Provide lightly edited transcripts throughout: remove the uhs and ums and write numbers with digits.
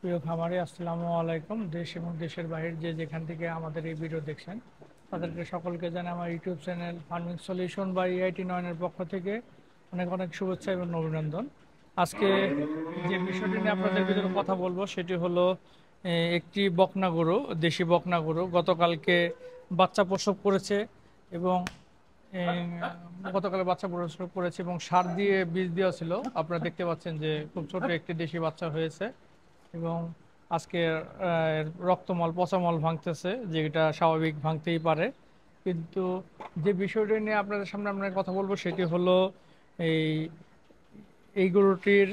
প্রিয় খামারি, আসসালামু আলাইকুম। দেশ এবং দেশের বাইরে যে যেখান থেকে আমাদের এই ভিডিও দেখছেন তাদেরকে সকলকে জানাই আমার ইউটিউব চ্যানেল ফার্মিং সলিউশন বা EIT9 এর পক্ষ থেকে অনেক অনেক শুভেচ্ছা এবং অভিনন্দন। আজকে যে বিষয়টি নিয়ে আপনাদের ভিতরে কথা বলবো সেটি হলো একটি বকনা গরু, দেশি বকনা গরু গতকালকে বাচ্চা প্রসব করেছে এবং গতকালে বাচ্চা প্রসব করেছে এবং সার দিয়ে বীজ দেওয়া ছিল। আপনারা দেখতে পাচ্ছেন যে খুব ছোট একটি দেশি বাচ্চা হয়েছে এবং আজকে রক্তমল পচামল ভাঙতেছে, যেটা স্বাভাবিক ভাঙতেই পারে। কিন্তু যে বিষয়টি নিয়ে আপনাদের সামনে আমরা কথা বলবো সেটি হলো এই এই গরুটির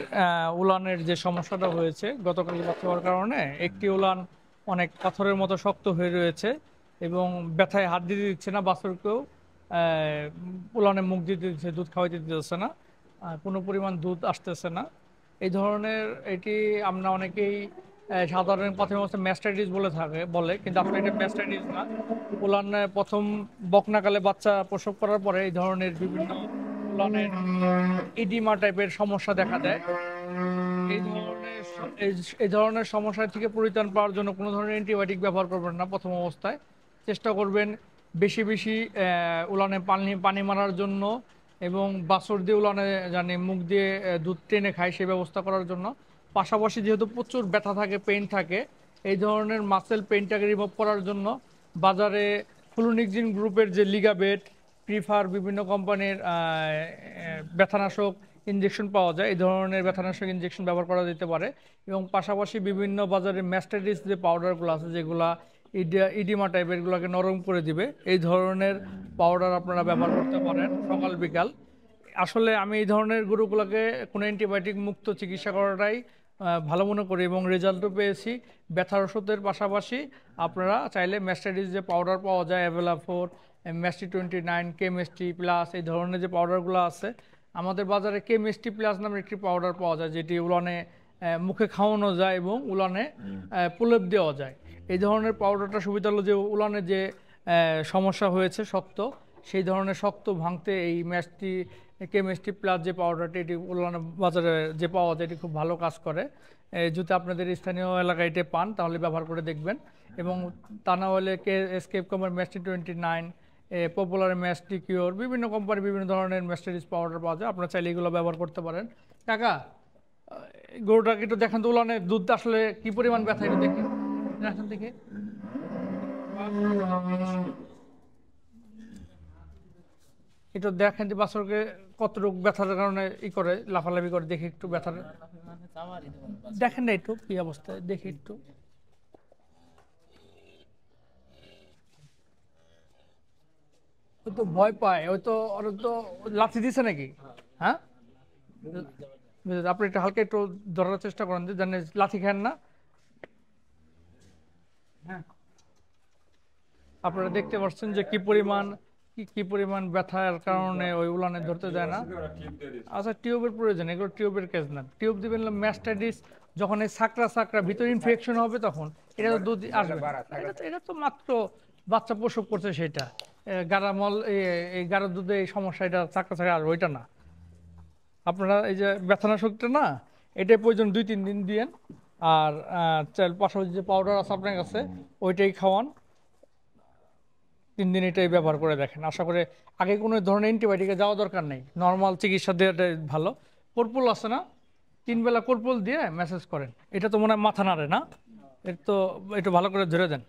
উলানের যে সমস্যাটা হয়েছে গতকাল বাচ্চা হওয়ার কারণে একটি উলান অনেক পাথরের মতো শক্ত হয়ে রয়েছে এবং ব্যথায় হাত দিতে দিচ্ছে না বাছুরকেও। উলানে মুখ দিতে দিচ্ছে, দুধ খাওয়াইতে দিতেছে না, কোনো পরিমাণ দুধ আসতেছে না। এই ধরনের এটি আমরা অনেকেই সাধারণ কথার মধ্যে ম্যাস্টাইটিস বলে, কিন্তু আসলে এটা ম্যাস্টাইটিস না। উলান প্রথম বকনাকালে বাচ্চা প্রসব করার পরে এই ধরনের বিভিন্ন উলানের ইডিমা টাইপের সমস্যা দেখা দেয়। এই ধরনের এই ধরনের সমস্যা থেকে পরিত্রাণ পাওয়ার জন্য কোনো ধরনের অ্যান্টিবায়োটিক ব্যবহার করবেন না প্রথম অবস্থায়। চেষ্টা করবেন বেশি বেশি উলানে পানি পানি মারার জন্য এবং বাছর দিয়ে উলানে জানি মুখ দিয়ে দুধ টেনে খায় সেই ব্যবস্থা করার জন্য। পাশাপাশি যেহেতু প্রচুর ব্যথা থাকে, পেইন থাকে, এই ধরনের মাসেল পেইনটাকে রিমুভ করার জন্য বাজারে ফ্লুনিক্সিন গ্রুপের যে লিগাবেট, প্রিফার, বিভিন্ন কোম্পানির ব্যথানাশক ইনজেকশন পাওয়া যায়। এই ধরনের ব্যথানাশক ইনজেকশন ব্যবহার করা যেতে পারে এবং পাশাপাশি বিভিন্ন বাজারে ম্যাস্টাইটিস যে পাউডারগুলো আছে যেগুলা ইডিমা টাইপের গুলোকে নরম করে দিবে, এই ধরনের পাউডার আপনারা ব্যবহার করতে পারেন সকাল বিকাল। আসলে আমি এই ধরনের গরুগুলোকে কোনো অ্যান্টিবায়োটিক মুক্ত চিকিৎসা করাটাই ভালো মনে করি এবং রেজাল্টও পেয়েছি। ব্যথার ওষুধের পাশাপাশি আপনারা চাইলে ম্যাস্টাইটিস যে পাউডার পাওয়া যায় অ্যাভেলা 4, ম্যাস্টি 29, কেমিস্ট্রি প্লাস, এই ধরনের যে পাউডারগুলো আছে আমাদের বাজারে কেমিস্ট্রি প্লাস নামের একটি পাউডার পাওয়া যায় যেটি উলানে মুখে খাওয়ানো যায় এবং উলানে প্রলেপ দেওয়া যায়। এই ধরনের পাউডারটা সুবিধা হলো যে উলানে যে সমস্যা হয়েছে শক্ত, সেই ধরনের শক্ত ভাঙতে এই কেমিস্ট্রি প্লাস যে পাউডারটি এটি উলানে বাজারে যে পাওয়া যায় এটি খুব ভালো কাজ করে। যদি আপনাদের স্থানীয় এলাকায় এটি পান তাহলে ব্যবহার করে দেখবেন এবং তা না হলে এসকেপ কোম্পানির ম্যাস্টি 29, পপুলার ম্যাস্টি কিওর, বিভিন্ন কোম্পানি বিভিন্ন ধরনের ম্যাস্টারিজ পাউডার পাওয়া যায়, আপনারা চাইলে এগুলো ব্যবহার করতে পারেন। কাকা, গরুটাকে একটু দেখেন তো, উলানে দুধ আসলে কি পরিমাণ ব্যথা এটা দেখি, দেখেন দেখে। একটু দেখেন যে বাছরকে কতটুকু ব্যথার কারণে করে লাফালাফি করে, দেখি একটু ব্যথার দেখেন না, একটু কি অবস্থায় দেখি একটু। ওই তো ভয় পায়, ওই তো ওর তো লাথি দিছে নাকি? হ্যাঁ, আপনি একটু হালকা একটু ধরার চেষ্টা করেন যে যেন লাথি খান না। হ্যাঁ, আপনারা দেখতে পাচ্ছেন যে কি পরিমাণ কি পরিমাণ ব্যথার কারণে ওই উলানে ধরতে দেয় না। আচ্ছা, টিউবের প্রয়োজন, এগুলো টিউবের কেস না। টিউব দিবেন ম্যাস্টাইটিস, যখন এই সাকরা ভিতরে ইনফেকশন হবে তখন এটা তো দুধ আসবে না। এটা তো মাত্র বাচ্চা প্রসব করছে সেটা, গারামল এই গাড়ার দুধে এই সমস্যা, এটা সাকরা আর ওইটা না। আপনারা এই যে ব্যথানাশকটা না, এটাই প্রয়োজন 2-3 দিন দিয়েন। আর পাশাপাশি যে পাউডার আছে আপনার কাছে ওইটাই খাওয়ান, 3 দিন এটাই ব্যবহার করে দেখেন। আশা করে আগে কোনো ধরনের অ্যান্টিবায়োটিকে যাওয়া দরকার নেই, নর্মাল চিকিৎসা দেওয়াটাই ভালো। কর্পুল আছে না, 3 বেলা কর্পুল দিয়ে মেসেজ করেন। এটা তো মনে হয় মাথা নাড়ে না, এর তো একটু ভালো করে ধরে দেন।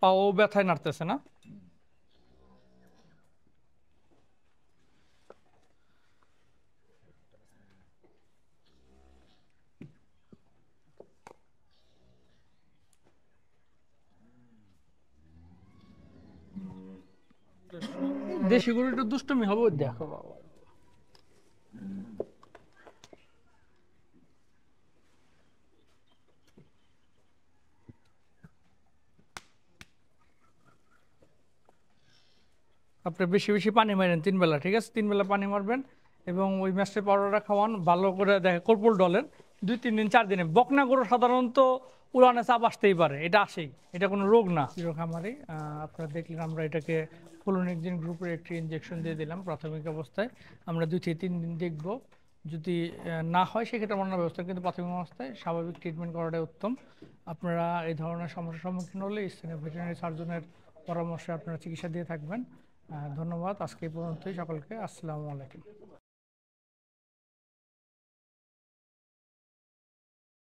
পাও ব্যথায় নাড়তেছে না? দেশি গরু একটু দুষ্টমি হবে, দেখো বাবা। আপনি বেশি বেশি পানি মারেন 3 বেলা, ঠিক আছে? 3 বেলা পানি মারবেন এবং ওই ম্যাস্টের পাউডারটা খাওয়ান, ভালো করে দেখে কর্পুল ডলেন। 2-3 দিন 4 দিনে বকনা গরু সাধারণত উড়ানে চাপ আসতেই পারে, এটা আসেই, এটা কোনো রোগ না। প্রিয় খামারি, আপনারা দেখলেন আমরা এটাকে ফ্লুনিকজিন গ্রুপের একটি ইনজেকশন দিয়ে দিলাম প্রাথমিক অবস্থায়। আমরা 2 থেকে 3 দিন দেখব যদি না হয় সেক্ষেত্রে অন্য ব্যবস্থা, কিন্তু প্রাথমিক অবস্থায় স্বাভাবিক ট্রিটমেন্ট করাটাই উত্তম। আপনারা এই ধরনের সমস্যার সম্মুখীন হলে স্থানীয় ভেটেরিনারি সার্জনের পরামর্শে আপনারা চিকিৎসা দিয়ে থাকবেন। ধন্যবাদ। আজকে এই পর্যন্তই। সকলকে আসসালামু আলাইকুম।